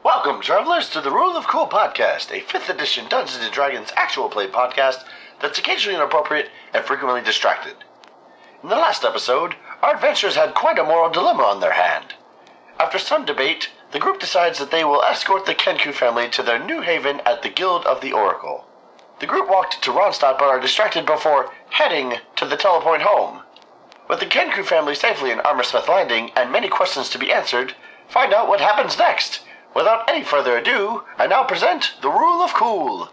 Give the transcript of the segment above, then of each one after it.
Welcome, travelers, to the Rule of Cool podcast, a 5th edition Dungeons & Dragons actual play podcast that's occasionally inappropriate and frequently distracted. In the last episode, our adventurers had quite a moral dilemma on their hand. After some debate, the group decides that they will escort the Kenku family to their new haven at the Guild of the Oracle. The group walked to Ronstadt but are distracted before heading to the telepoint home. With the Kenku family safely in Armorsmith Landing and many questions to be answered, find out what happens next. Without any further ado, I now present the Rule of Cool.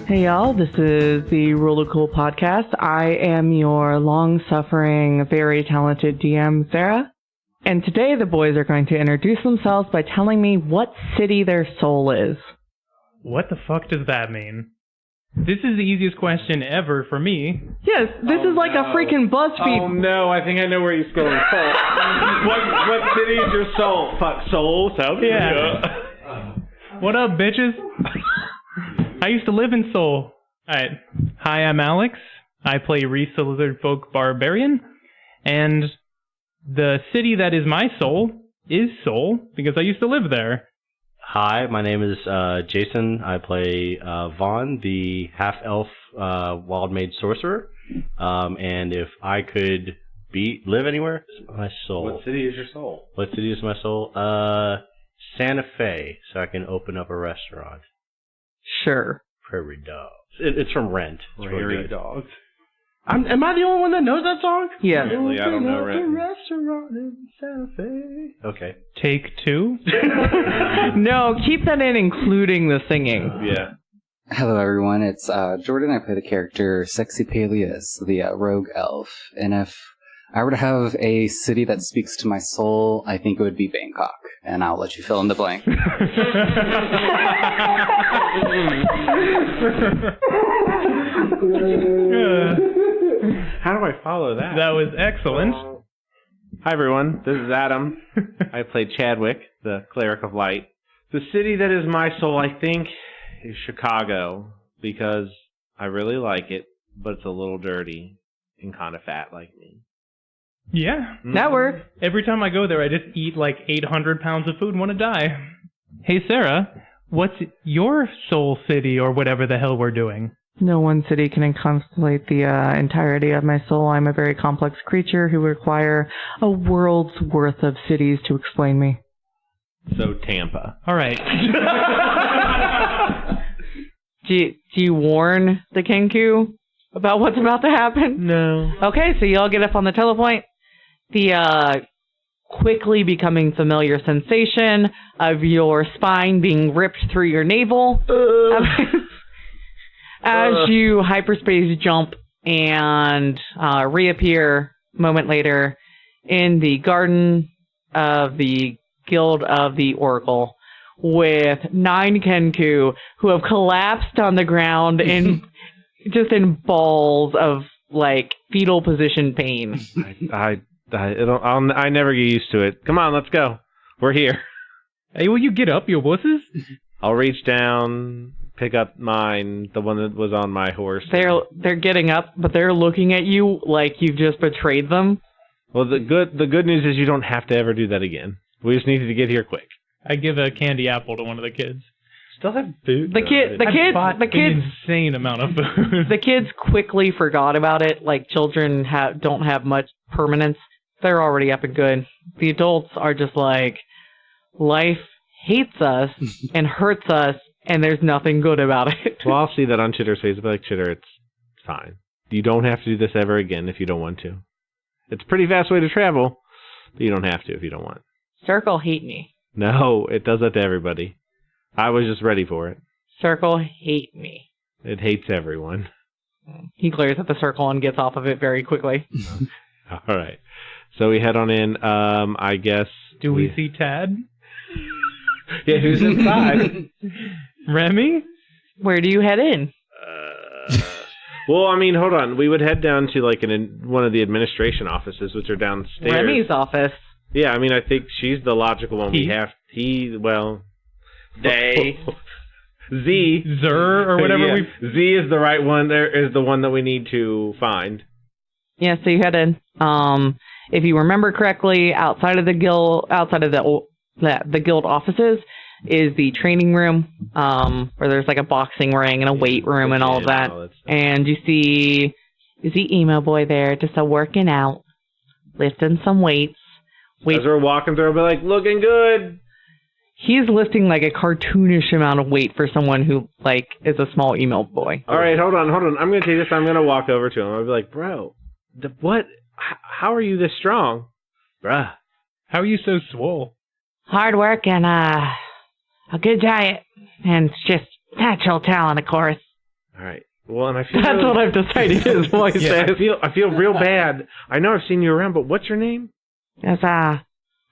Hey y'all, this is the Rule of Cool podcast. I am your long-suffering, very talented DM, Sarah. And today the boys are going to introduce themselves by telling me what city their soul is. What the fuck does that mean? This is the easiest question ever for me. Yes, this is like a freaking BuzzFeed. Oh no, I think I know where he's going. What city is your soul? Fuck, Seoul, South Korea. What up, bitches? I used to live in Seoul. Alright. Hi, I'm Alex. I play Rhys the Lizardfolk Barbarian. And the city that is my soul is Seoul, because I used to live there. Hi, my name is Jason. I play Vaan, the half-elf wild-made sorcerer. And if I could live anywhere, my soul. What city is your soul? What city is my soul? Santa Fe, so I can open up a restaurant. Sure. Prairie Dogs. It's from Rent. It's Prairie Dogs. Am I the only one that knows that song? Yeah. Apparently, I don't know Rent. Restaurant in Santa Fe. Okay. Take two? No, keep that in, including the singing. Yeah. Hello everyone, it's Jordan. I play the character Sexy Paelias, the rogue elf. And if I were to have a city that speaks to my soul, I think it would be Bangkok. And I'll let you fill in the blank. How do I follow that? That was excellent. Hi everyone, this is Adam. I play Chadwick, the Cleric of Light. The city that is my soul, I think, is Chicago, because I really like it, but it's a little dirty and kind of fat like me. Yeah. That works. Every time I go there, I just eat like 800 pounds of food and want to die. Hey, Sarah, what's your soul city or whatever the hell we're doing? No one city can encapsulate the entirety of my soul. I'm a very complex creature who require a world's worth of cities to explain me. So Tampa. All right. Do you warn the Kenku about what's about to happen? No. Okay, so you all get up on the telepoint. The quickly becoming familiar sensation of your spine being ripped through your navel as you hyperspace jump and reappear a moment later in the garden of the Guild of the Oracle with 9 Kenku who have collapsed on the ground in just in balls of like fetal position pain. I never get used to it. Come on, let's go. We're here. Hey, will you get up, you wusses? I'll reach down, pick up mine, the one that was on my horse. They're getting up, but they're looking at you like you've just betrayed them. Well, the good news is you don't have to ever do that again. We just needed to get here quick. I give a candy apple to one of the kids. Still have food. The kids, an insane amount of food. The kids quickly forgot about it. Like children don't have much permanence. They're already up and good. The adults are just like, life hates us and hurts us, and there's nothing good about it. Well, I'll see that on Chitter's face. I'll be like, Chitter, it's fine. You don't have to do this ever again if you don't want to. It's a pretty fast way to travel, but you don't have to if you don't want. Circle hate me. No, it does that to everybody. I was just ready for it. Circle hate me. It hates everyone. He glares at the circle and gets off of it very quickly. All right. So we head on in. I guess. Do we see Tad? Yeah, who's inside? Remy? Where do you head in? Well, I mean, hold on. We would head down to like one of the administration offices, which are downstairs. Remy's office. Yeah, I mean, I think she's the logical one. He? We have They. Z. Zer or whatever Yeah. we. Z is the right one. There is the one that we need to find. Yeah, so you head in. If you remember correctly, outside of the guild offices is the training room, where there's like a boxing ring and a weight room and all of that. And you see emo boy there, just working out, lifting some weights. As we're walking through, we'll be like, looking good. He's lifting like a cartoonish amount of weight for someone who like is a small emo boy. All right, hold on. I'm going to take this. I'm going to walk over to him. I'll be like, bro, what? How are you this strong? Bruh. How are you so swole? Hard work and a good diet and just natural talent, of course. All right. Well, and I feel That's what I've decided his voice yeah, is. I feel real bad. I know I've seen you around, but what's your name? It's, I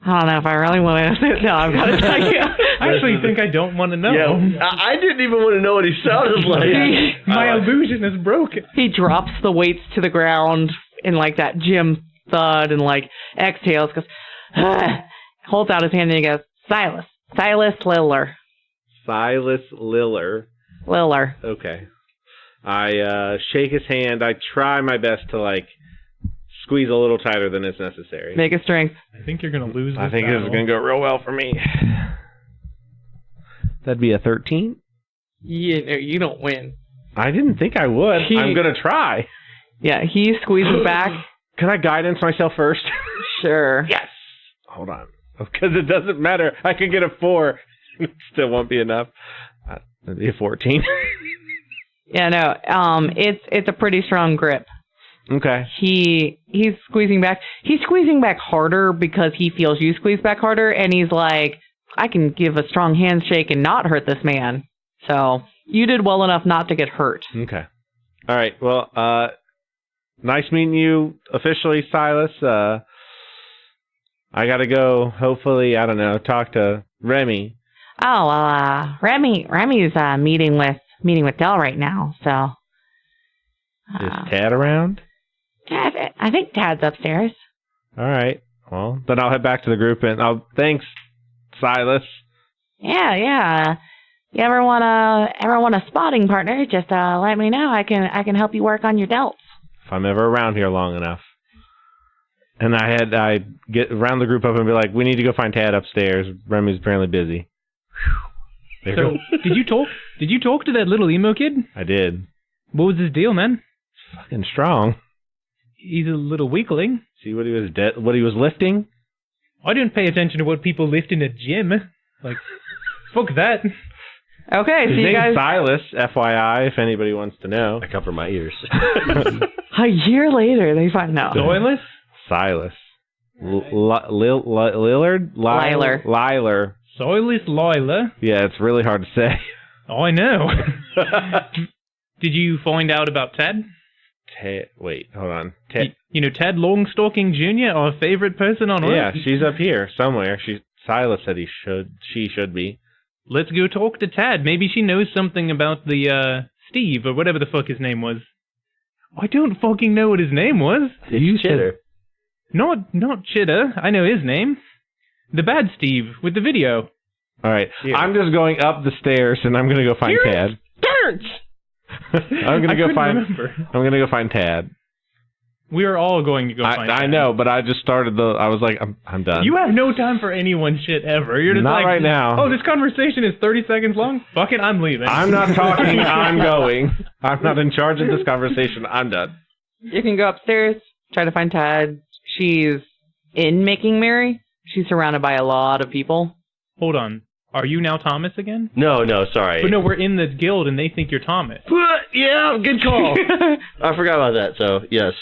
don't know if I really want to. No, I've got to tell you. I actually think I don't want to know. Yeah, I didn't even want to know what he sounded like. My illusion is broken. He drops the weights to the ground in like that gym thud and like exhales, goes, holds out his hand and he goes, Silas Liller. Silas Liller. Liller. Okay. I shake his hand. I try my best to like squeeze a little tighter than is necessary. Make a strength. I think you're going to lose this I think this is battle. going to go real well for me. That'd be a 13. Yeah, no, you don't win. I didn't think I would. I'm going to try. Yeah, he squeezes back. Can I guidance myself first? Sure. Yes. Hold on. Because it doesn't matter. I could get a 4. It still won't be enough. That'd be a 14. Yeah, no. It's a pretty strong grip. Okay. He's squeezing back. He's squeezing back harder because he feels you squeeze back harder, and he's like, I can give a strong handshake and not hurt this man. So you did well enough not to get hurt. Okay. All right. Well, nice meeting you officially, Silas. I gotta go. Hopefully, I don't know. Talk to Remy. Oh well, Remy's meeting with Del right now. So Is Tad around? I think Tad's upstairs. All right. Well, then I'll head back to the group and thanks, Silas. Yeah. You ever want a spotting partner? Just let me know. I can help you work on your delts. If I'm ever around here long enough. And I get round the group up and be like, we need to go find Tad upstairs. Remy's apparently busy. There you So, go. did you talk to that little emo kid? I did. What was his deal, man? Fucking strong. He's a little weakling. See what he was lifting? I didn't pay attention to what people lift in a gym. Like, fuck that. Okay, His so you name's guys. Silas, FYI, if anybody wants to know. I cover my ears. A year later, they find no. Zoilus? Silas. Lillard? Liler. Zoilus Lila. Yeah, it's really hard to say. Oh, I know. Did you find out about Tad? Wait, hold on. Ted. You know Tad Longstalking Jr., our favorite person on Yeah, Earth? she's up here somewhere. Silas said she should be. Let's go talk to Tad. Maybe she knows something about the, Steve, or whatever the fuck his name was. I don't fucking know what his name was. It's Chitter. Not Chitter. I know his name. The bad Steve, with the video. All right, Here. I'm just going up the stairs and I'm gonna go find Tad. I'm gonna go find Tad. We are all going to go find I Tad. know, but I just started I was like, I'm done. You have no time for anyone's shit ever. You're just Not like, right now. Oh, this conversation is 30 seconds long? Fuck it, I'm leaving. I'm not talking. I'm going. I'm not in charge of this conversation. I'm done. You can go upstairs, try to find Tad. She's in Making Merry. She's surrounded by a lot of people. Hold on. Are you now Thomas again? No, sorry. But no, we're in the guild and they think you're Thomas. Yeah, good call. I forgot about that, so yes.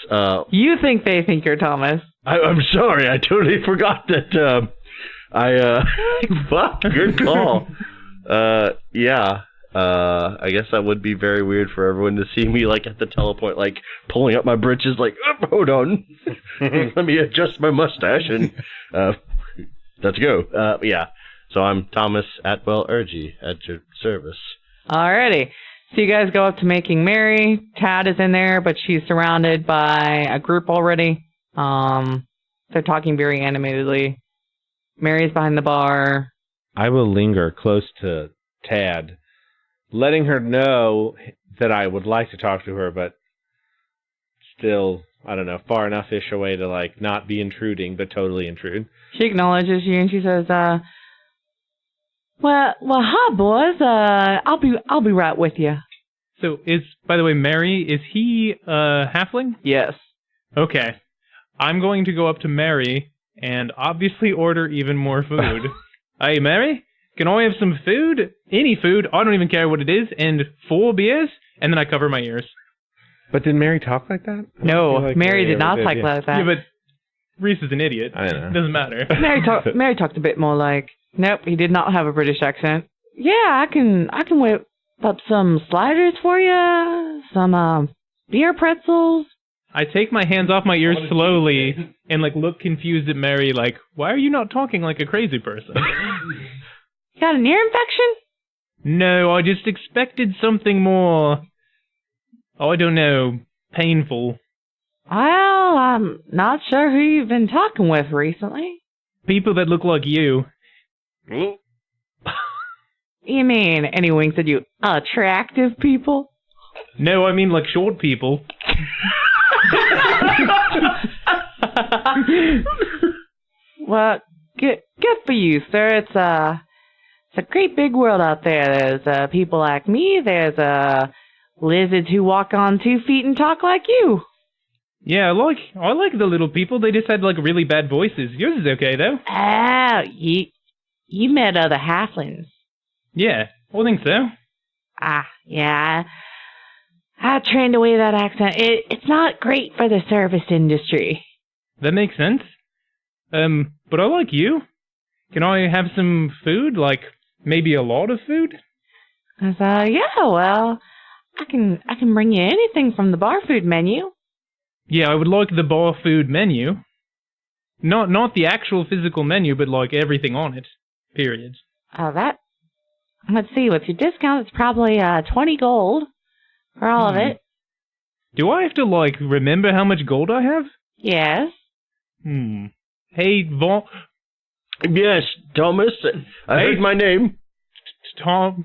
You think they think you're Thomas. I'm sorry, I totally forgot that, fuck, good call. Yeah. I guess that would be very weird for everyone to see me, like, at the teleport, like, pulling up my britches, like, hold on. Let me adjust my mustache and, let's go. Yeah. So I'm Thomas Atwell Urgy at your service. Alrighty. So you guys go up to making merry. Tad is in there, but she's surrounded by a group already. They're talking very animatedly. Mary's behind the bar. I will linger close to Tad, letting her know that I would like to talk to her, but still, I don't know, far enough-ish away to, like, not be intruding, but totally intrude. She acknowledges you and she says, well, hi, boys. I'll be right with you. So by the way, Mary, is he a halfling? Yes. Okay. I'm going to go up to Mary and obviously order even more food. Hey, Mary, can I have some food? Any food. I don't even care what it is. And 4 beers. And then I cover my ears. But did Mary talk like that? No, like Mary did not talk like that. Yeah, but Rhys is an idiot. I know. It doesn't matter. Mary talked a bit more like, nope, he did not have a British accent. Yeah, I can whip up some sliders for you, some beer pretzels. I take my hands off my ears slowly and like look confused at Mary, like, why are you not talking like a crazy person? You got an ear infection? No, I just expected something more, I don't know, painful. Well, I'm not sure who you've been talking with recently. People that look like you. You mean, and he winks at you, attractive people? No, I mean like short people. Well, good for you, sir. It's a great big world out there. There's people like me. There's lizards who walk on 2 feet and talk like you. Yeah, I like the little people. They just had like really bad voices. Yours is okay though. Oh, you met other halflings. Yeah, I think so. Yeah. I trained away that accent. It's not great for the service industry. That makes sense. But I like you. Can I have some food? Like, maybe a lot of food? Yeah, well, I can bring you anything from the bar food menu. Yeah, I would like the bar food menu. Not the actual physical menu, but like everything on it. Period. Let's see, with your discount, it's probably 20 gold for all of it. Do I have to, like, remember how much gold I have? Yes. Hey, Vaan. Yes, Thomas. I heard my name. Thomas?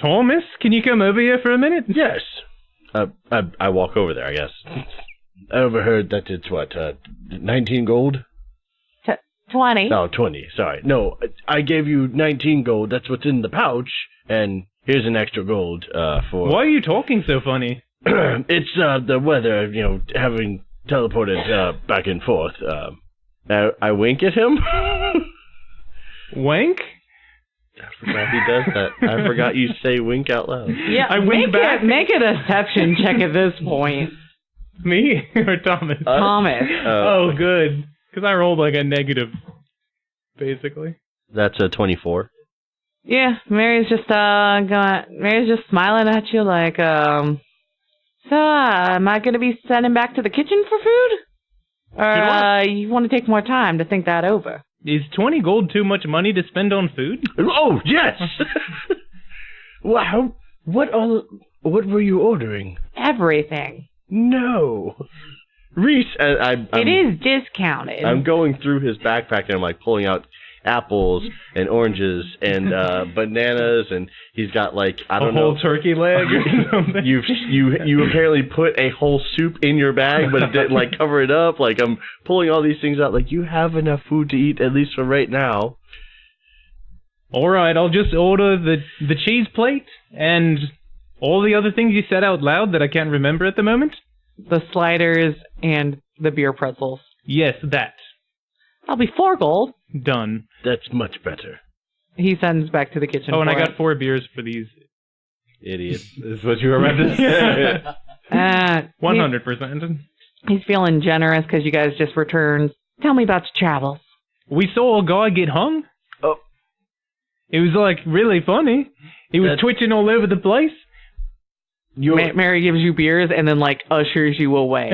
Thomas? Can you come over here for a minute? Yes. I walk over there, I guess. I overheard that it's, 19 gold? 20. Oh, 20, sorry. No, I gave you 19 gold. That's what's in the pouch, and here's an extra gold for... Why are you talking so funny? It's the weather, having teleported back and forth. I wink at him. Wink? I forgot he does that. I forgot you say wink out loud. Yeah, I wink back. Make a deception check at this point. Me or Thomas? Thomas. Oh, good. Because I rolled like a negative, basically. That's a 24. Yeah, Mary's just smiling at you like, so, am I going to be sending back to the kitchen for food? Or you want to take more time to think that over? Is 20 gold too much money to spend on food? Oh, yes! Wow, what were you ordering? Everything. No. Rhys, it is discounted. I'm going through his backpack and I'm like pulling out apples and oranges and bananas, and he's got like a whole turkey leg or something. You apparently put a whole soup in your bag, but it didn't like cover it up. Like I'm pulling all these things out. Like you have enough food to eat at least for right now. All right, I'll just order the cheese plate and all the other things you said out loud that I can't remember at the moment. The sliders and the beer pretzels. Yes, that. That'll be 4 gold. Done. That's much better. He sends back to the kitchen. Oh, and I got 4 beers for these. Idiots. This is what you were about to say. 100%. He's feeling generous because you guys just returned. Tell me about your travels. We saw a guy get hung? It was, like, really funny. He was twitching all over the place. Mary gives you beers and then, like, ushers you away.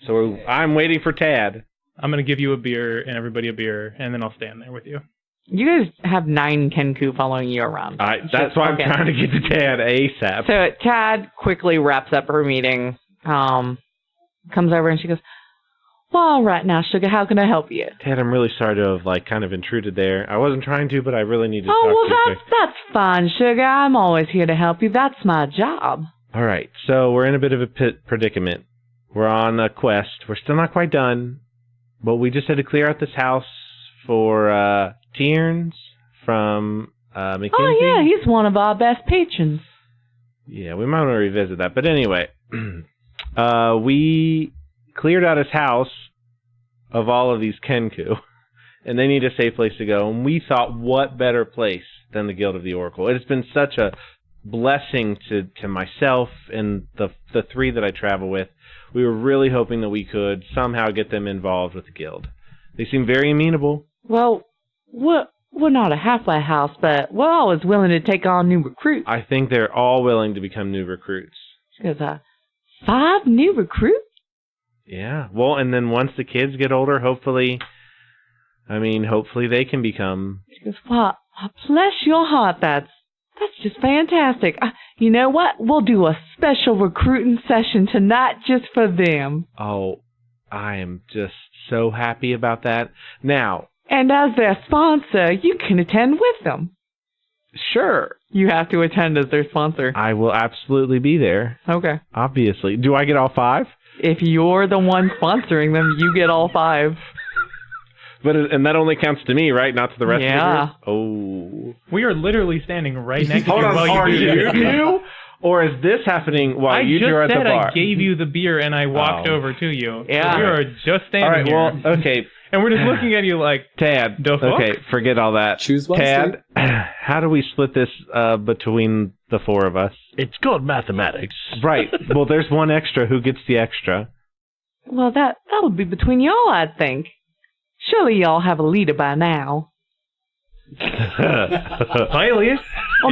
So I'm waiting for Tad. I'm going to give you a beer and everybody a beer, and then I'll stand there with you. You guys have 9 Kenku following you around. That's why I'm trying to get to Tad ASAP. So Tad quickly wraps up her meeting, comes over and she goes, well, all right now, Sugar, how can I help you? Tad, I'm really sorry to have, like, kind of intruded there. I wasn't trying to, but I really need to talk to you. Well, that's fine, Sugar. I'm always here to help you. That's my job. All right, so we're in a bit of a predicament. We're on a quest. We're still not quite done, but we just had to clear out this house for Tiryns from Mackenzie. Oh, yeah, he's one of our best patrons. Yeah, we might want to revisit that. But anyway, we cleared out his house of all of these Kenku, and they need a safe place to go. And we thought, what better place than the Guild of the Oracle? It has been such a blessing to myself and the 3 that I travel with. We were really hoping that we could somehow get them involved with the Guild. They seem very amenable. Well, we're not a halfway house, but we're always willing to take on new recruits. I think they're all willing to become new recruits. She goes, 5 new recruits? Yeah. Well, and then once the kids get older, hopefully they can become... She goes, well, bless your heart, that's just fantastic. You know what? We'll do a special recruiting session tonight just for them. Oh, I am just so happy about that. Now... And as their sponsor, you can attend with them. Sure. You have to attend as their sponsor. I will absolutely be there. Okay. Obviously. Do I get all 5? If you're the one sponsoring them, you get all 5. And that only counts to me, right? Not to the rest of the group? Oh. We are literally standing right next to you while are you do this. You? Or is this happening while you two are at the bar? I just said I gave you the beer and I walked over to you. Yeah. So we are just standing here. All right, well, okay. And we're just looking at you like, Tad, the fuck? Okay, forget all that. Choose one. Tad, how do we split this between the 4 of us? It's called mathematics. Right. Well, there's one extra. Who gets the extra? Well, that'll be between y'all, I'd think. Surely y'all have a leader by now. Paelias, or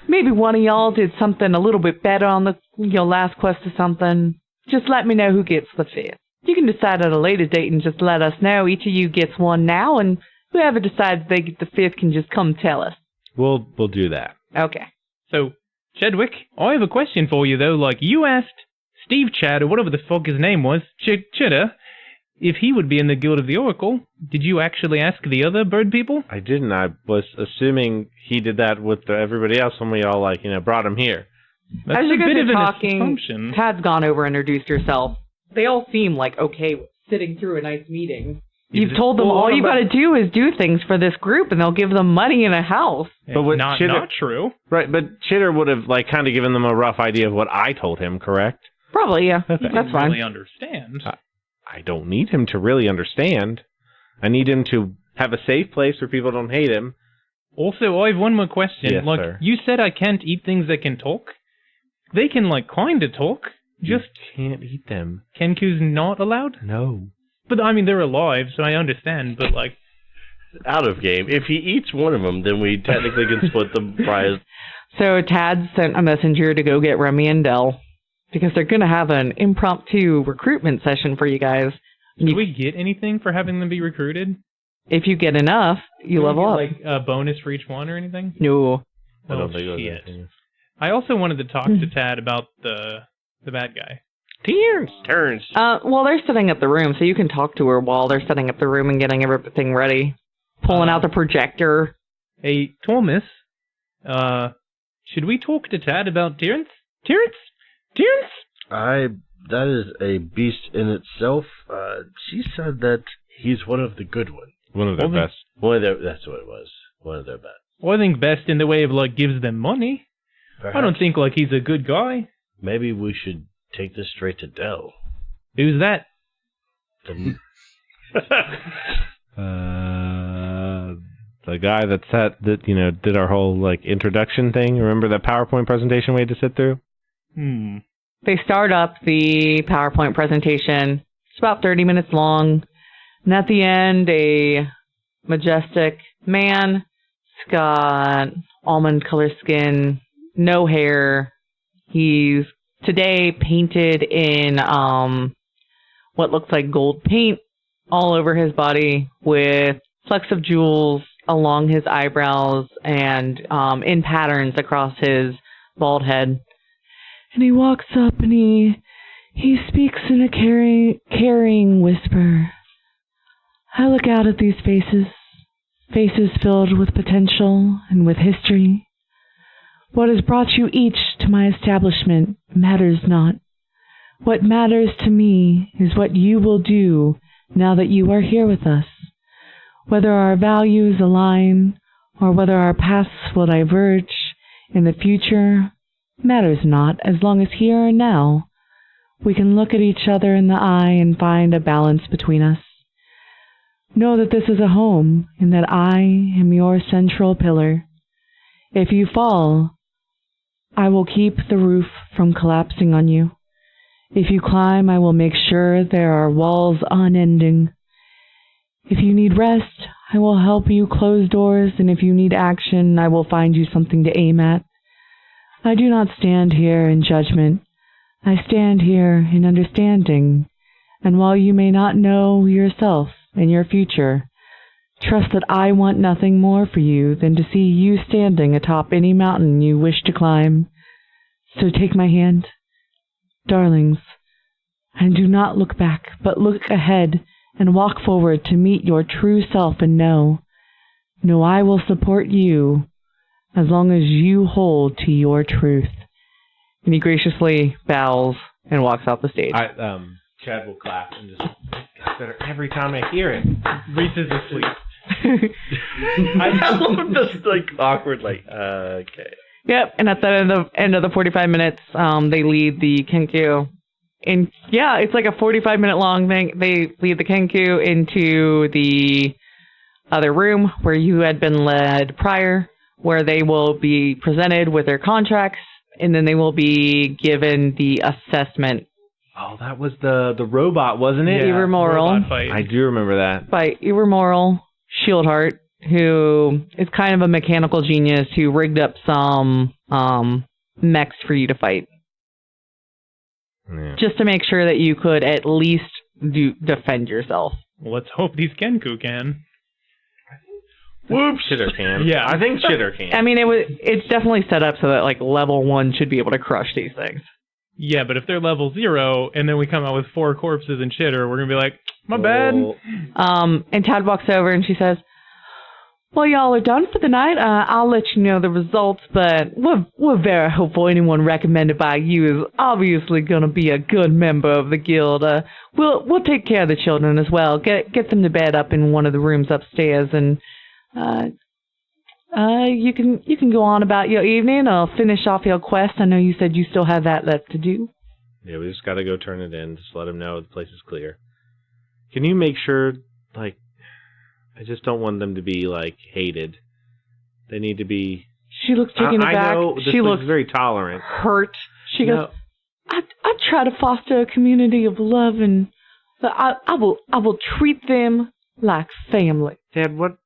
maybe one of y'all did something a little bit better on your last quest or something. Just let me know who gets the 5th. You can decide at a later date and just let us know. Each of you gets one now, and whoever decides they get the 5th can just come tell us. We'll do that. Okay. So, Chadwick, I have a question for you, though. Like, you asked Steve Chad, or whatever the fuck his name was, Cheddar, if he would be in the Guild of the Oracle. Did you actually ask the other bird people? I didn't. I was assuming he did that with everybody else when we all, brought him here. That's As you guys are talking, assumption. Tad's gone over and introduced herself. They all seem like okay with sitting through a nice meeting. You've told them all you got to do is do things for this group, and they'll give them money and a house. But not true. Right, but Chitter would have kind of given them a rough idea of what I told him, correct? Probably, yeah. Okay. That's fine. Really understand. I don't need him to really understand. I need him to have a safe place where people don't hate him. Also, I have one more question. Yes, sir. You said I can't eat things that can talk. They can kind of talk. Just can't eat them. Kenku's not allowed? No. But, they're alive, so I understand, but, Out of game. If he eats one of them, then we technically can split the prize. So Tad sent a messenger to go get Remy and Dell, because they're going to have an impromptu recruitment session for you guys. Do we get anything for having them be recruited? If you get enough, you level up. A bonus for each one or anything? No. I don't think shit. I also wanted to talk to Tad about the bad guy. Tiryns. Well, they're setting up the room, so you can talk to her while they're setting up the room and getting everything ready. Pulling out the projector. Hey, Thomas, should we talk to Tad about Tiryns? Tiryns? That is a beast in itself. She said that he's one of the good ones. One of their best. That's what it was. One of their best. Well, I think best in the way of, gives them money. Perhaps. I don't think, he's a good guy. Maybe we should take this straight to Dell. Who's that? The guy that did our whole introduction thing. Remember that PowerPoint presentation we had to sit through? They start up the PowerPoint presentation. It's about 30 minutes long. And at the end, a majestic man He's got almond color skin, no hair. He's today painted in what looks like gold paint all over his body with flecks of jewels along his eyebrows and in patterns across his bald head. And he walks up and he speaks in a caring whisper. I look out at these faces filled with potential and with history. What has brought you each to my establishment matters not. What matters to me is what you will do now that you are here with us. Whether our values align or whether our paths will diverge in the future matters not, as long as here and now we can look at each other in the eye and find a balance between us. Know that this is a home and that I am your central pillar. If you fall, I will keep the roof from collapsing on you. If you climb, I will make sure there are walls unending. If you need rest, I will help you close doors, and if you need action, I will find you something to aim at. I do not stand here in judgment. I stand here in understanding, and while you may not know yourself and your future, trust that I want nothing more for you than to see you standing atop any mountain you wish to climb. So take my hand, darlings, and do not look back, but look ahead and walk forward to meet your true self and know I will support you as long as you hold to your truth. And he graciously bows and walks out the stage. Chad will clap and just gets better every time I hear it. Rhys is asleep. I love this awkward okay. Yep, and at the end of the 45 minutes, they lead the Kenku. And yeah, it's like a 45-minute long thing. They lead the Kenku into the other room where you had been led prior, where they will be presented with their contracts, and then they will be given the assessment. Oh, that was the robot, wasn't it? Yeah, Ivermoral. I do remember that. By Ivermoral Shieldheart, who is kind of a mechanical genius who rigged up some mechs for you to fight. Yeah. Just to make sure that you could at least defend yourself. Well, let's hope these Kenku can. Whoops. Shitter can. Yeah. I think Shitter can. I mean, it's definitely set up so that level 1 should be able to crush these things. Yeah, but if they're level 0 and then we come out with 4 corpses and Shitter, we're going to be like, my bad. And Tad walks over and she says, well, y'all are done for the night. I'll let you know the results, but we're very hopeful anyone recommended by you is obviously going to be a good member of the guild. We'll take care of the children as well. Get them to bed up in one of the rooms upstairs, and you can go on about your evening or finish off your quest. I know you said you still have that left to do. Yeah, we just got to go turn it in. Just let them know the place is clear. Can you make sure, I just don't want them to be, hated. They need to be... She looks taken aback. I know, she looks very tolerant. Hurt. She goes, I try to foster a community of love, and I will treat them like family. Dad, what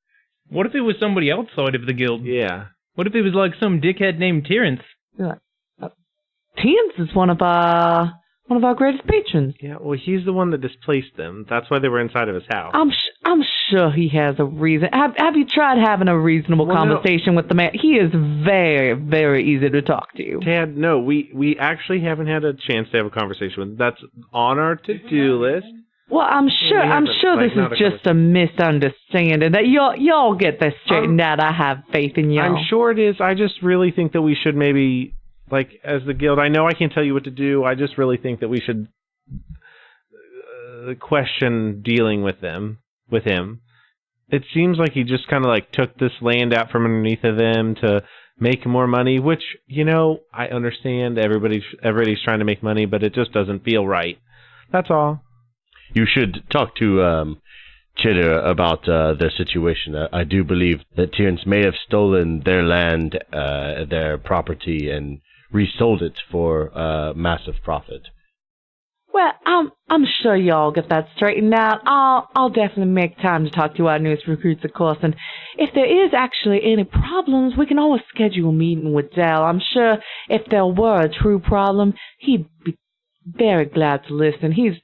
if it was somebody outside of the guild? Yeah. What if it was some dickhead named Tiryns? Tiryns is one of our greatest patrons. Yeah, well, he's the one that displaced them. That's why they were inside of his house. I'm sure he has a reason. Have you tried having a reasonable conversation with the man? He is very, very easy to talk to. Tad, no, we actually haven't had a chance to have a conversation with him. That's on our to-do list. Well, I'm sure this is just a misunderstanding. That y'all get this straightened out. I have faith in y'all. I'm sure it is. I just really think that we should maybe, as the guild, I know I can't tell you what to do. I just really think that we should question dealing with him. It seems like he just kind of took this land out from underneath of them to make more money, which, I understand everybody's trying to make money, but it just doesn't feel right. That's all. You should talk to Chitter about their situation. I do believe that Tiryns may have stolen their land, their property, and resold it for massive profit. Well, I'm sure y'all get that straightened out. I'll definitely make time to talk to our newest recruits, of course. And if there is actually any problems, we can always schedule a meeting with Dell. I'm sure if there were a true problem, he'd be very glad to listen. He's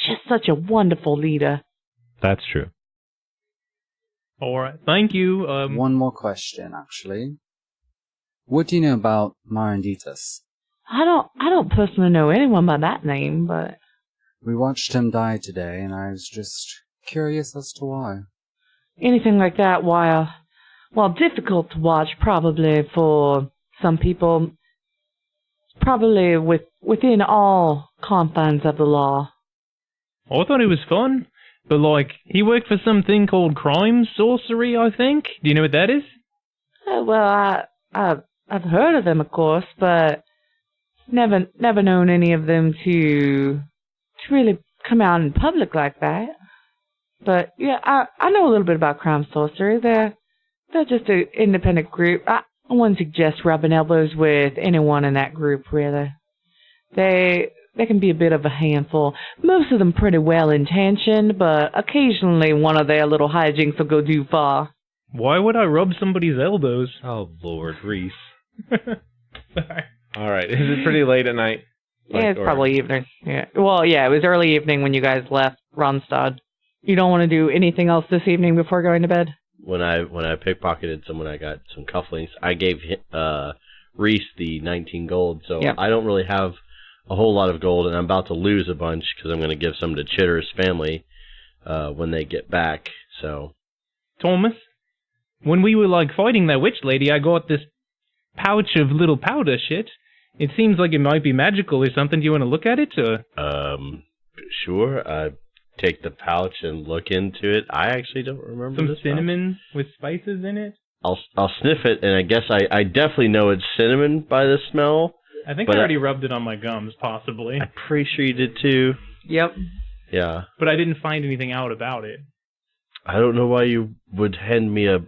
just such a wonderful leader. That's true. All right, thank you. One more question, actually. What do you know about Maranditas? I don't personally know anyone by that name, but We watched him die today, and I was just curious as to why. anything like that, while difficult to watch probably for some people, probably within all confines of the law. I thought it was fun, but like he worked for something called crime sorcery, I think. Do you know what that is? Well, I've heard of them, of course, but never known any of them to really come out in public like that. But yeah, I know a little bit about crime sorcery. They're just an independent group. I wouldn't suggest rubbing elbows with anyone in that group, really. They can be a bit of a handful. Most of them pretty well intentioned, but occasionally one of their little hijinks will go too far. Why would I rub somebody's elbows? Oh, Lord, Rhys. Sorry. All right. Is it pretty late at night? Yeah, it's probably evening. Yeah. Well, yeah, it was early evening when you guys left Ronstadt. You don't want to do anything else this evening before going to bed? When I pickpocketed someone, I got some cufflinks. I gave Rhys the 19 gold, so Yep. I don't really have a whole lot of gold, and I'm about to lose a bunch because I'm going to give some to Chitter's family when they get back. So, Thomas, when we were like fighting that witch lady, I got this pouch of little powder shit. It seems like it might be magical or something. Do you want to look at it? Or? Sure. I take the pouch and look into it. I actually don't remember Some this cinnamon with spices in it? I'll sniff it, and I guess I definitely know it's cinnamon by the smell. I think But I already rubbed it on my gums, possibly. I'm pretty sure you did too. Yep. Yeah. But I didn't find anything out about it. I don't know why you would hand me a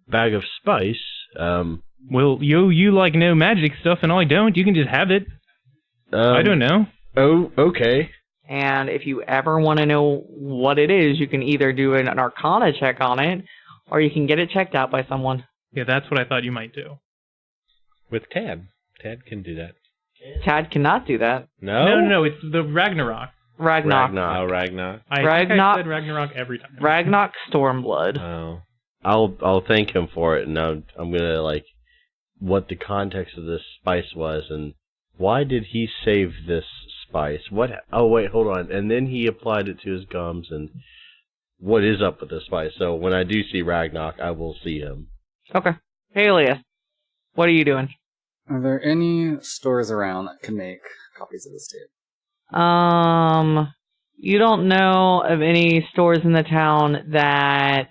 bag of spice. Well, you like know magic stuff and I don't. You can just have it. I don't know. Oh, okay. And if you ever want to know what it is, you can either do an Arcana check on it, or you can get it checked out by someone. Yeah, that's what I thought you might do. With Tad. Tad can do that. Tad cannot do that. No, it's the Ragnarok. Ragnarok. Oh, Ragnarok. I think I said Ragnarok every time. Ragnarok Stormblood. Oh. I'll thank him for it, and I'm gonna like what the context of this spice was, and why did he save this spice? What? Oh wait, hold on. And then he applied it to his gums, and what is up with this spice? So when I do see Ragnarok, I will see him. Okay. Paelias, what are you doing? Are there any stores around that can make copies of this tape? You don't know of any stores in the town that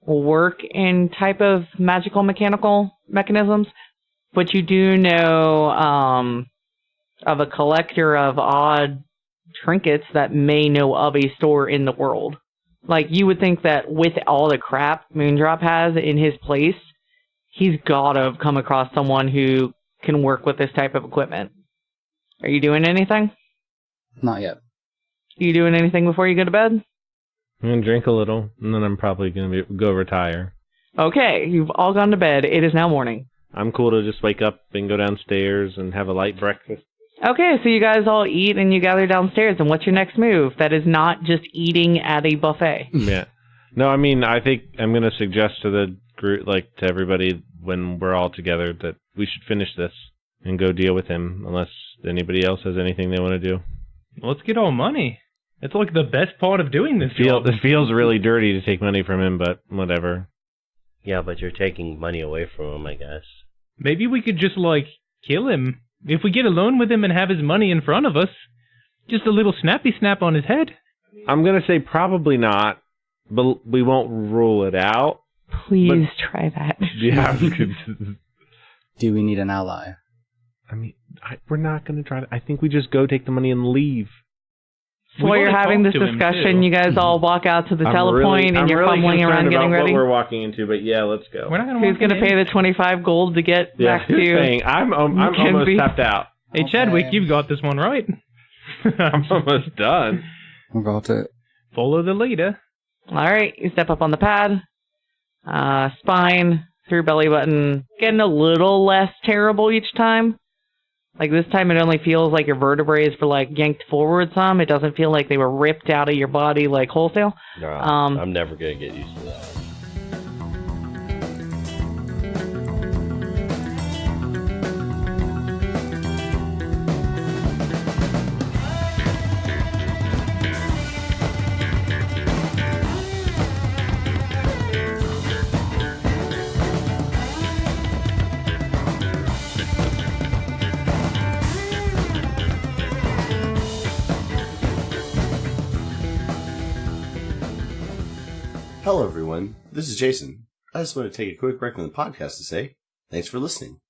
work in type of magical mechanical mechanisms, but you do know of a collector of odd trinkets that may know of a store in the world. Like, you would think that with all the crap Moondrop has in his place, he's gotta have come across someone who can work with this type of equipment. Are you doing anything? Not yet. Are you doing anything before you go to bed? I'm going to drink a little, and then I'm probably going to go retire. Okay, you've all gone to bed. It is now morning. I'm cool to just wake up and go downstairs and have a light breakfast. Okay, so you guys all eat and you gather downstairs, and what's your next move? That is not just eating at a buffet. Yeah. No, I mean, I think I'm going to suggest to the group, like to everybody when we're all together, that we should finish this and go deal with him, unless anybody else has anything they want to do. Let's get all money. It's like the best part of doing this job. It feels really dirty to take money from him, but whatever. Yeah, but you're taking money away from him, I guess. Maybe we could just, like, kill him. If we get alone with him and have his money in front of us, just a little snappy snap on his head. I'm going to say probably not, but we won't rule it out. Please try that. Yeah. Do we need an ally? I mean, we're not going to try to... I think we just go take the money and leave. So while you're having this discussion, you guys all walk out to the telepoint and you're fumbling around getting ready? What we're walking into, but yeah, let's go. We're not gonna Who's going to pay the 25 gold to get back to... I'm almost tapped out. Hey, Chadwick, you've got this one right. I'm almost done. About it. Follow the leader. All right, you step up on the pad. Spine through belly button, getting a little less terrible each time. Like this time it only feels like your vertebrae is yanked forward some. It doesn't feel like they were ripped out of your body wholesale. No, I'm never going to get used to that. Hello, everyone. This is Jason. I just want to take a quick break from the podcast to say thanks for listening.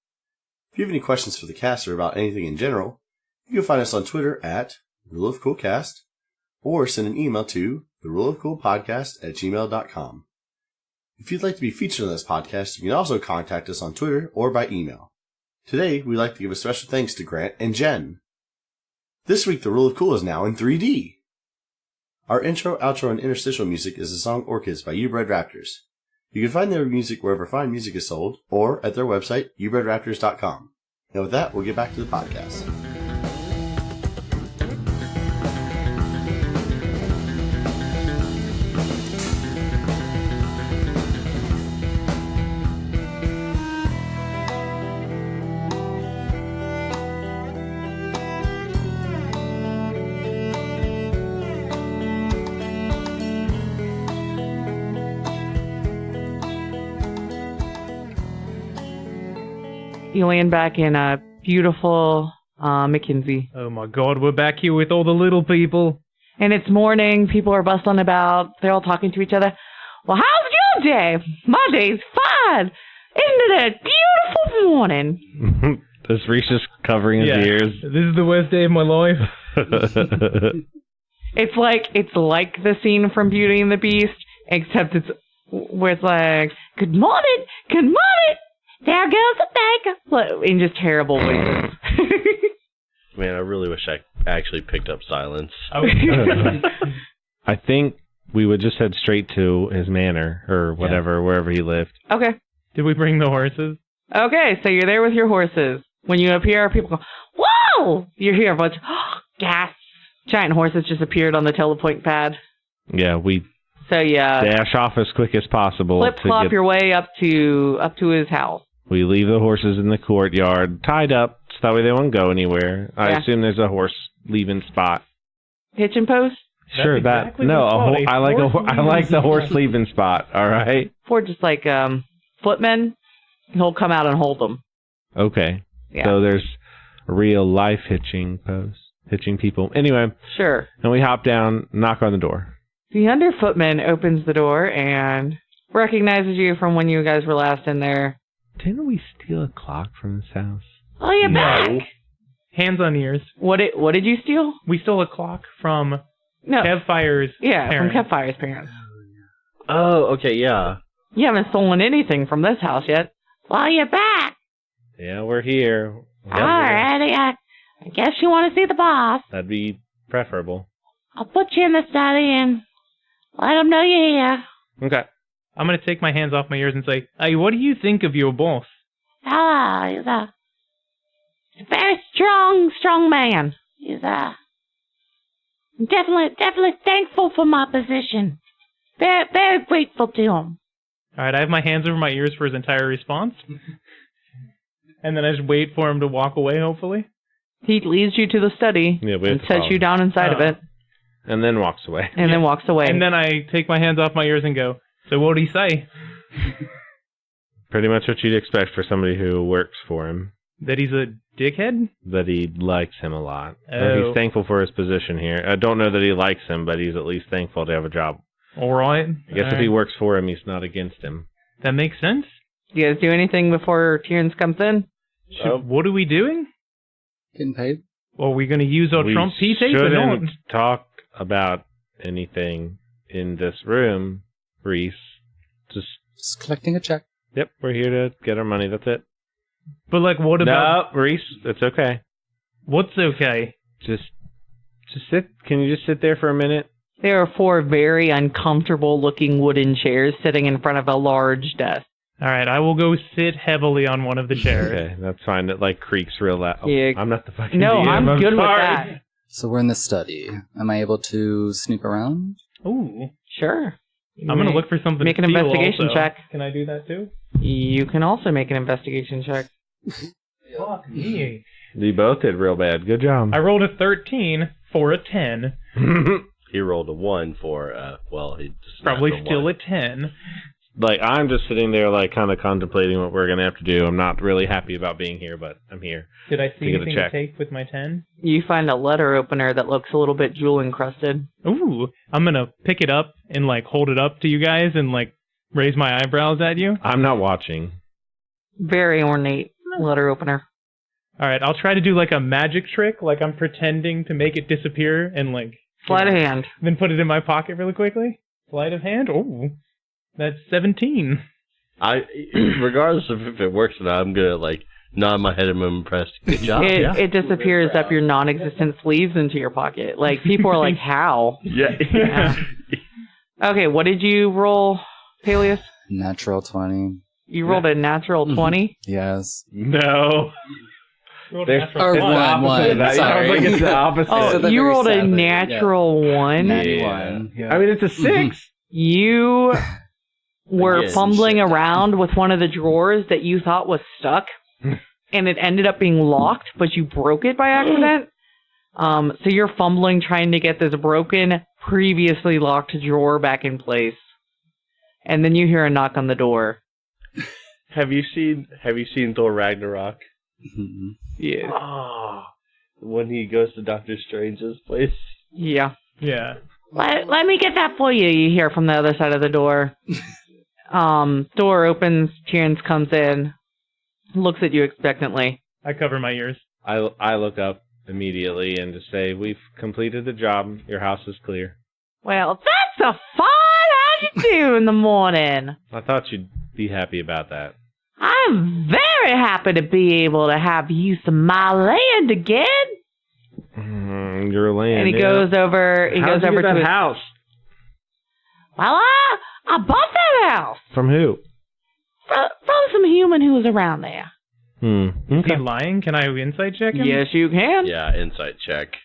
If you have any questions for the cast or about anything in general, you can find us on Twitter at RuleOfCoolCast or send an email to theruleofcoolpodcast@gmail.com. If you'd like to be featured on this podcast, you can also contact us on Twitter or by email. Today, we'd like to give a special thanks to Grant and Jen. This week, The Rule of Cool is now in 3D. Our intro, outro, and interstitial music is the song Orchids by YouBred Raptors. You can find their music wherever fine music is sold, or at their website, youbredraptors.com. And with that, we'll get back to the podcast. You land back in a beautiful McKinsey. Oh my god, we're back here with all the little people. And it's morning. People are bustling about. They're all talking to each other. Well, how's your day? My day's fine. Isn't it a beautiful morning? This Rhys is covering his ears. This is the worst day of my life. It's like the scene from Beauty and the Beast, except it's where it's like, good morning, there goes the bank, in just terrible ways. Man, I really wish I actually picked up silence. I think we would just head straight to his manor, or whatever, wherever he lived. Okay. Did we bring the horses? Okay, so you're there with your horses. When you appear, people go, whoa! You hear a bunch of gasps. Giant horses just appeared on the telepoint pad. Yeah, we yeah, dash off as quick as possible. Flip-flop your way up to his house. We leave the horses in the courtyard, tied up, so that way they won't go anywhere. I assume there's a horse leaving spot. Hitching post? Sure, exactly I like the horse leaving spot. All right. For just footmen, he'll come out and hold them. Okay. Yeah. So there's a real life hitching post, hitching people. Anyway. Sure. And we hop down, knock on the door. The under footman opens the door and recognizes you from when you guys were last in there. Didn't we steal a clock from this house? Oh, you're back. Hands on ears. What did you steal? We stole a clock from Kevfire's parents. From Kevfire's parents. Oh, okay, yeah. You haven't stolen anything from this house yet. Well, you're back. Yeah, we're here. All right, I guess you want to see the boss. That'd be preferable. I'll put you in the study and let him know you're here. Okay. I'm going to take my hands off my ears and say, hey, what do you think of your boss? He's a very strong man. He's definitely thankful for my position. Very, very grateful to him. All right, I have my hands over my ears for his entire response. And then I just wait for him to walk away, hopefully. He leads you to the study and sets you down inside of it. And then walks away. And then walks away. And then I take my hands off my ears and go, so what did he say? Pretty much what you'd expect for somebody who works for him. That he's a dickhead? That he likes him a lot. Oh. He's thankful for his position here. I don't know that he likes him, but he's at least thankful to have a job. All right. I guess if he works for him, he's not against him. That makes sense. Do you guys do anything before Tiryns comes in? What are we doing? Getting paid. Well, are we going to use our Trump P-tape or not? We shouldn't talk about anything in this room, Rhys. Just collecting a check. Yep, we're here to get our money. That's it. But, what about... No, Rhys, it's okay. What's okay? Just Can you just sit there for a minute? There are 4 very uncomfortable-looking wooden chairs sitting in front of a large desk. All right, I will go sit heavily on one of the chairs. Okay, that's fine. It like creaks real loud. Oh, Yeah. I'm not the fucking No, DM. I'm good with sorry. that. So we're in the study. Am I able to snoop around? Ooh. Sure. I'm going to look for something Make to an steal investigation also. check. Can I do that too? You can also make an investigation check. Fuck me. You both did real bad. Good job. I rolled a 13 for a 10. He rolled a 1 for, he just Probably snapped still one. a 10. Like, I'm just sitting there, like, kind of contemplating what we're going to have to do. I'm not really happy about being here, but I'm here. Did I see To get a anything to check. take with my 10? You find a letter opener that looks a little bit jewel encrusted. Ooh. I'm going to pick it up and, like, hold it up to you guys and, like, raise my eyebrows at you. I'm not watching. Very ornate letter opener. All right, I'll try to do, like, a magic trick. Like, I'm pretending to make it disappear and, like... Sleight of hand. Then put it in my pocket really quickly. Sleight of hand? Ooh. That's 17. Regardless of if it works or not, I'm gonna like nod my head and I'm impressed. Good job. It disappears up your non-existent sleeves into your pocket. Like, people are like, how? Yeah. Okay, what did you roll, Paelias? Natural 20. You rolled a natural 20? Yes. No. There's Or it's the one, opposite of that. sorry. Like it's the opposite. Oh, So they're you very rolled a sadly, natural 1. 91. Yeah. I mean, it's a 6. You were Again, fumbling shit. around with one of the drawers that you thought was stuck, and it ended up being locked, but you broke it by accident. So you're fumbling trying to get this broken, previously locked drawer back in place. And then you hear a knock on the door. Have you seen Thor Ragnarok? Mhm. Yeah. Oh, when he goes to Doctor Strange's place. Yeah. Yeah. Let me get that for you, you hear from the other side of the door. Door opens, Tiryns comes in, looks at you expectantly. I cover my ears. I look up immediately and just say, we've completed the job. Your house is clear. Well, that's a fun! How'd you do in the morning? I thought you'd be happy about that. I'm very happy to be able to have use of my land again. Your land. And he yeah. goes over. He How'd goes you over get to that his house. Well, I bought that house From who? from some human who was around there. Is Okay. he lying? Can I insight check him? Yes, you can. Yeah, insight check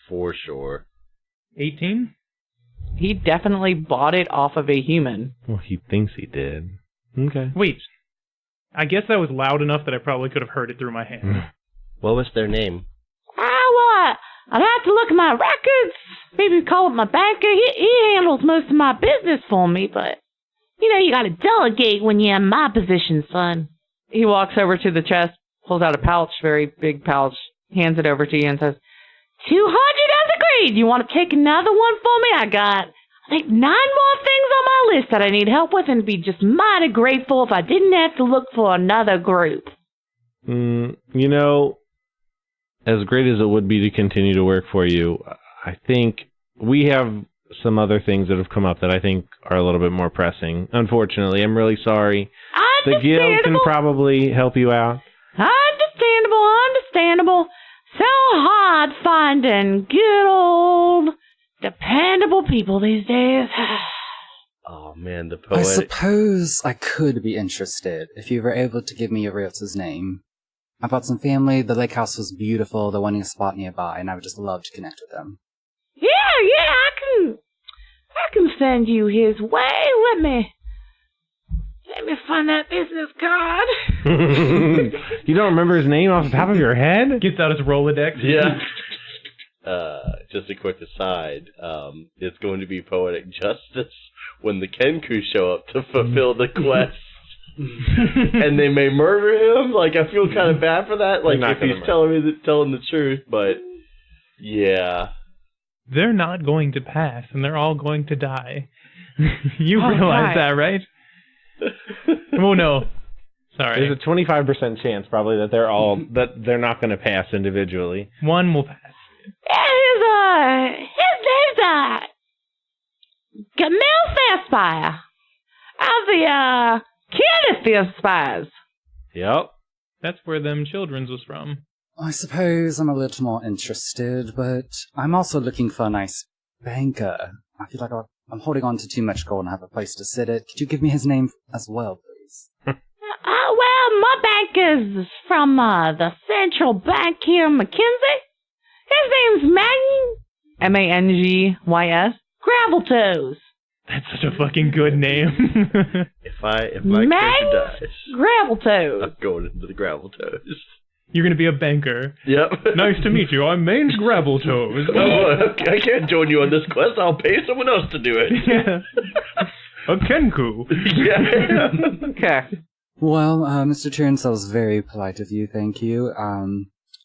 for sure. 18? He definitely bought it off of a human. Well, he thinks he did. Okay. Wait. I guess that was loud enough that I probably could have heard it through my hand. What was their name? I'd have to look at my records. Maybe call up my banker. He handles most of my business for me, but you gotta delegate when you're in my position, son. He walks over to the chest, pulls out a pouch, very big pouch, hands it over to you and says, 200 as agreed. You want to take another one for me? I got, I think, 9 more things on my list that I need help with, and be just mighty grateful if I didn't have to look for another group. As great as it would be to continue to work for you, I think we have some other things that have come up that I think are a little bit more pressing. Unfortunately, I'm really sorry. The guild can probably help you out. Understandable. So hard finding good old dependable people these days. Oh man, the I poetic. suppose I could be interested if you were able to give me your realtor's name. I've got some family. The lake house was beautiful. They're wanting a spot nearby, and I would just love to connect with them. Yeah, I can send you his way. Let me find that business card. You don't remember his name off the top of your head? Gets out his Rolodex. Yeah. Just a quick aside. It's going to be poetic justice when the Kenku show up to fulfill the quest. And they may murder him. Like, I feel kind of bad for that. Like, if he's telling the truth, but yeah. They're not going to pass, and they're all going to die. You realize that, right? Oh, no. Sorry. There's a 25% chance probably that they're not going to pass individually. One will pass. There's Camille Fairspire of the Kenneth Fairspires. Yep. That's where them children's was from. I suppose I'm a little more interested, but I'm also looking for a nice banker. I feel like I'm holding on to too much gold and have a place to sit it. Could you give me his name as well, please? Well, my bank is from the Central Bank here in McKinsey. His name's Mangs, Gravel Toes. That's such a fucking good name. If my character dies, Gravel Toes. I'm going into the gravel toes. You're gonna be a banker. Yep. Nice to meet you. I'm Mange Gravel Toes. I can't join you on this quest. I'll pay someone else to do it. Yeah. A Kenku. Yeah. Okay. Well, Mr. Tiryns, that was very polite of you, thank you.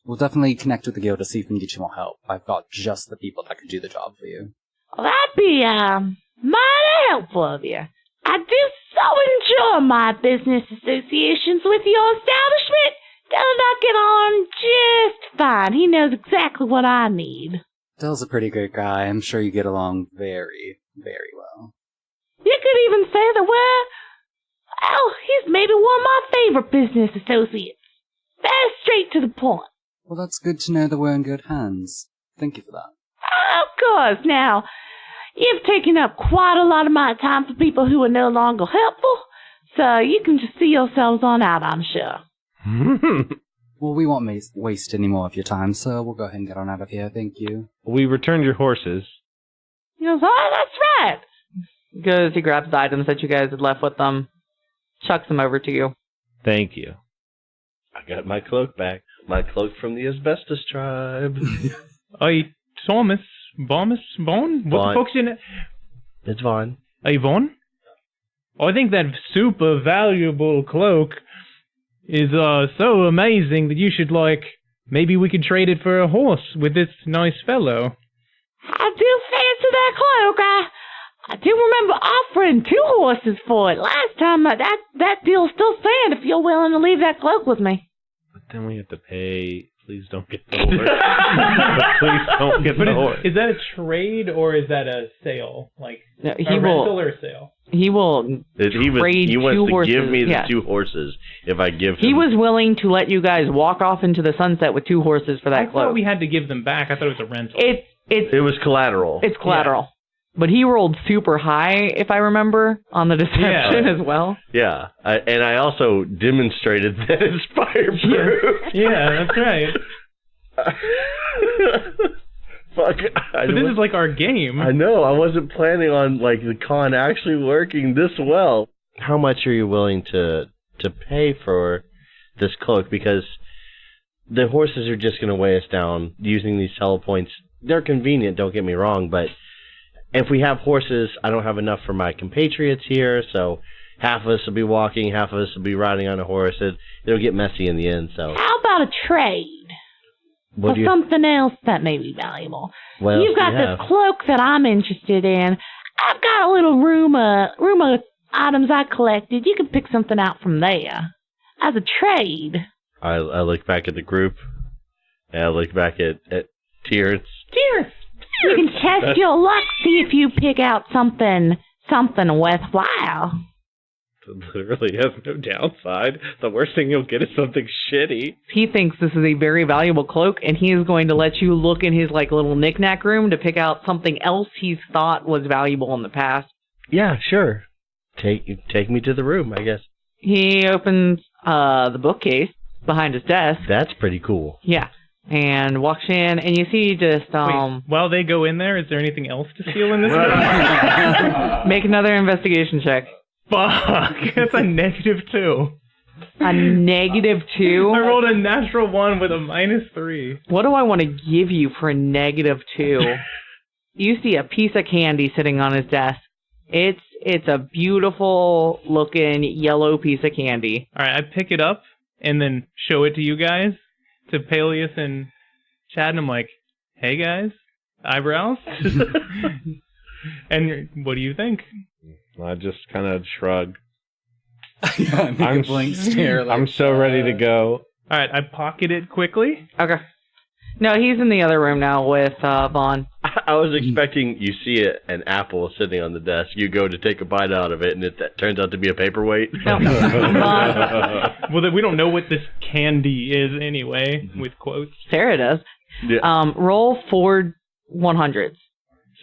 We'll definitely connect with the guild to see if we can get you more help. I've got just the people that could do the job for you. Well, that'd be, mighty helpful of you. I do so enjoy my business associations with your establishment. Dell and I get on just fine. He knows exactly what I need. Dell's a pretty great guy. I'm sure you get along very, very well. You could even say that he's maybe one of my favorite business associates. Very straight to the point. Well, that's good to know that we're in good hands. Thank you for that. Of course. Now, you've taken up quite a lot of my time for people who are no longer helpful, so you can just see yourselves on out, I'm sure. Well, we won't waste any more of your time, so we'll go ahead and get on out of here. Thank you. We returned your horses. He goes, oh, that's right. He goes, he grabs the items that you guys had left with them, chucks them over to you. Thank you. I got my cloak back. My cloak from the asbestos tribe. Hey, Thomas, Bomus, Bone? What the fuck's in it? It's Vaan. Hey, Vaughn? I think that super valuable cloak is so amazing that you should, maybe we could trade it for a horse with this nice fellow. I do fancy that cloak. I do remember offering 2 horses for it last time. That deal's still stand if you're willing to leave that cloak with me. But then we have to pay. Please don't get the horse. Please don't get the horse. Is that a trade or is that a sale? No, a rental or a sale? He will trade he 2 wants to horses. give me the yeah. 2 horses if I give him. He was willing to let you guys walk off into the sunset with 2 horses for that I cloak. thought we had to give them back. I thought it was a rental. It was collateral. It's collateral. Yeah. But he rolled super high, if I remember, on the deception as well. Yeah. And I also demonstrated that it's fireproof. Yeah, that's right. Fuck. But this is like our game. I know. I wasn't planning on the con actually working this well. How much are you willing to pay for this cloak? Because the horses are just going to weigh us down using these telepoints. They're convenient, don't get me wrong, but if we have horses, I don't have enough for my compatriots here, so half of us will be walking, half of us will be riding on a horse. It'll get messy in the end. So how about a trade? For something else that may be valuable. You've got this cloak that I'm interested in. I've got a little room of items I collected. You can pick something out from there. As a trade. I look back at the group, and I look back at Tiryns. Tiryns! You can test your luck, see if you pick out something worthwhile. It literally has no downside. The worst thing you'll get is something shitty. He thinks this is a very valuable cloak, and he is going to let you look in his little knick-knack room to pick out something else he's thought was valuable in the past. Yeah, sure. Take me to the room, I guess. He opens the bookcase behind his desk. That's pretty cool. Yeah. And walks in, and you see just... Wait, while they go in there, is there anything else to steal in this room? Make another investigation check. Fuck! That's a -2. A -2? I rolled a natural 1 with a -3. What do I want to give you for a -2? You see a piece of candy sitting on his desk. It's a beautiful looking yellow piece of candy. Alright, I pick it up and then show it to you guys, to Paelias and Chad, and I'm like, hey guys, eyebrows? And what do you think? I just kind of shrug. I make a blank stare. I'm so ready to go. Alright, I pocket it quickly. Okay. No, he's in the other room now with Vaan. I was expecting you see an apple sitting on the desk. You go to take a bite out of it, and that turns out to be a paperweight. No. Well, then we don't know what this candy is anyway, with quotes. Sarah does. Yeah. Roll 4 100s.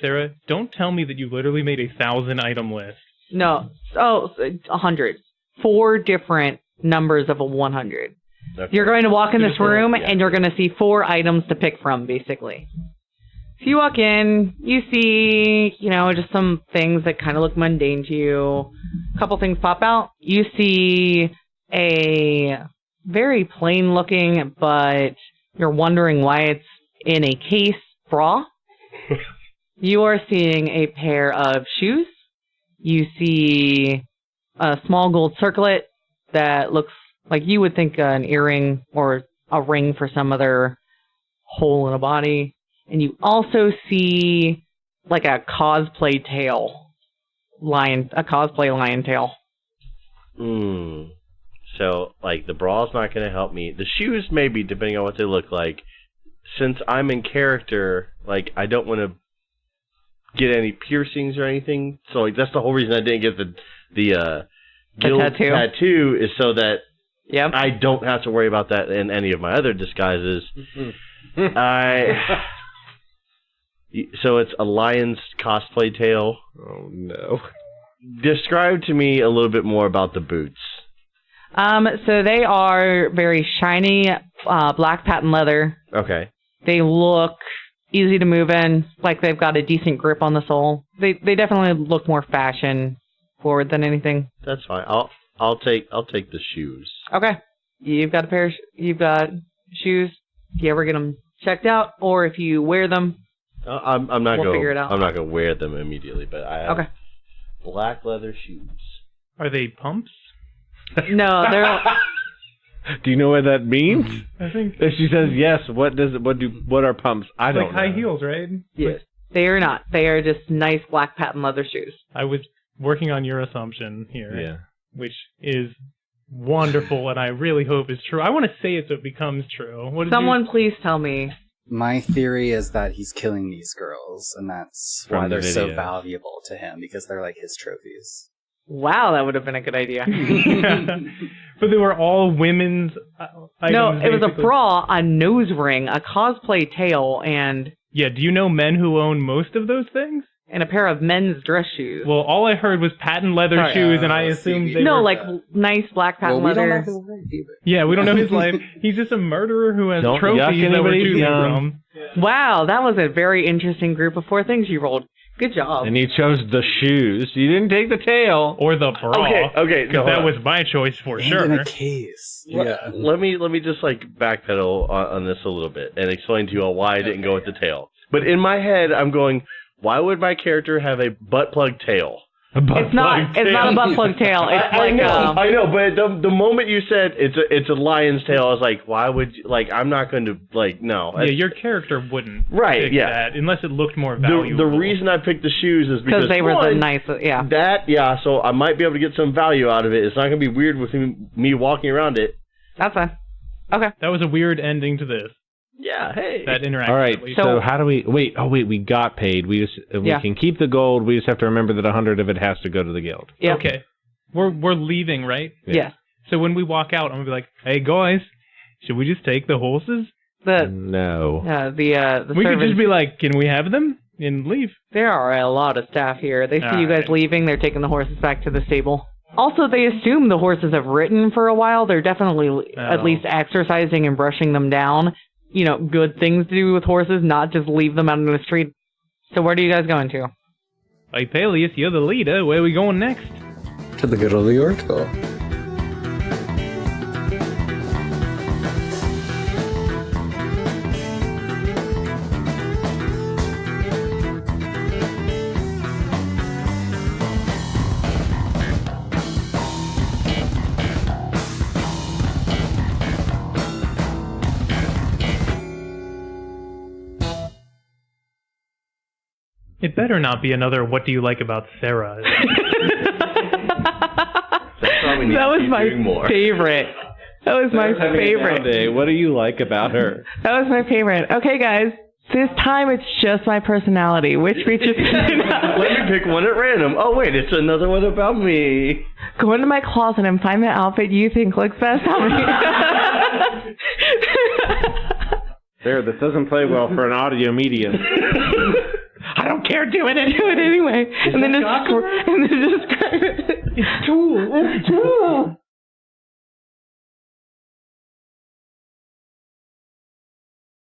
Sarah, don't tell me that you literally made a 1,000-item list. No. 100. 4 different numbers of a 100. Okay. You're going to walk in this room, Yeah. and you're going to see 4 items to pick from, basically. So you walk in, you see, just some things that kind of look mundane to you. A couple things pop out. You see a very plain-looking, but you're wondering why it's in a case, bra. You are seeing a pair of shoes. You see a small gold circlet that looks like you would think an earring or a ring for some other hole in a body. And you also see like a cosplay lion tail. So, like, the bra's not going to help me. The shoes, maybe, depending on what they look like. Since I'm in character, like, I don't want to get any piercings or anything. So, like, that's the whole reason I didn't get the guild tattoo is so that I don't have to worry about that in any of my other disguises. So it's a lion's cosplay tail. Oh, no. Describe to me a little bit more about the boots. So they are very shiny, black patent leather. Okay. They look easy to move in, like they've got a decent grip on the sole. They definitely look more fashion forward than anything. That's fine. I'll take the shoes. Okay. You've got you've got shoes. If you ever get them checked out, or if you wear them, I'm not we'll figure it out. I'm not gonna wear them immediately, but I have black leather shoes. Are they pumps? No, they're. Do you know what that means? I think If she says yes, what are pumps? I don't like know. high heels, right? Yes. They are not. They are just nice black patent leather shoes. I was working on your assumption here, Yeah. which is wonderful, and I really hope is true. I want to say it so it becomes true. What did Someone please tell me. My theory is that he's killing these girls, and that's From why the they're so video. valuable to him, because they're like his trophies. Wow, that would have been a good idea. But they were all women's items. No, it was a basically. bra, a nose ring, a cosplay tail, and Yeah, do you know men who own most of those things? a pair of men's dress shoes. Well, all I heard was patent leather Sorry. shoes, and I assumed they no, were... like nice black patent Well, we don't leather. know his life either. Yeah, we don't know his life. He's just a murderer who has Don't trophies yuck that we're anybody's choosing yum. from. Wow, that was a very interesting group of 4 things you rolled. Good job. And you chose the shoes. You didn't take the tail. Or the bra. Okay. Because that was my choice for And sure. in a case. Yeah. Let me just like backpedal on this a little bit and explain to you all why I didn't go with the tail. But in my head, I'm going, why would my character have a butt plug tail? It's not a butt plug tail. It's I like know, but the moment you said it's a lion's tail, I was like, why would you, like, I'm not going to, like, no. Yeah, your character wouldn't Right, pick yeah. that unless it looked more valuable. The reason I picked the shoes is because they were the one, nice, so I might be able to get some value out of it. It's not going to be weird with me walking around it. That's fine. Okay. That was a weird ending to this. Yeah, hey. That interaction. All right. at least. So how do we wait? Oh wait, we got paid. We can keep the gold. We just have to remember that 100 of it has to go to the guild. Yeah. Okay. We're leaving, right? Yes. So when we walk out, I'm gonna be like, "Hey guys, should we just take the horses?" No. The We could servants, just be like, "Can we have them?" and leave. there are a lot of staff here. They see All you guys right. leaving. They're taking the horses back to the stable. Also, they assume the horses have ridden for a while. They're definitely at least exercising and brushing them down. You know, good things to do with horses, not just leave them out in the street. So where are you guys going to? Hey Paelias, you're the leader. Where are we going next? To the good of the Oracle. It better not be another "What do you like about Sarah?" That's why we need That to was keep my doing more. favorite. That was my Having a favorite. down day. What do you like about her? That was my favorite. Okay, guys. This time it's just my personality. Which creature? Let me pick one at random. Oh, wait, it's another one about me. Go into my closet and find the outfit you think looks best on me. There, this doesn't play well for an audio medium. I don't care. Do it anyway. And then describe it. It's cool.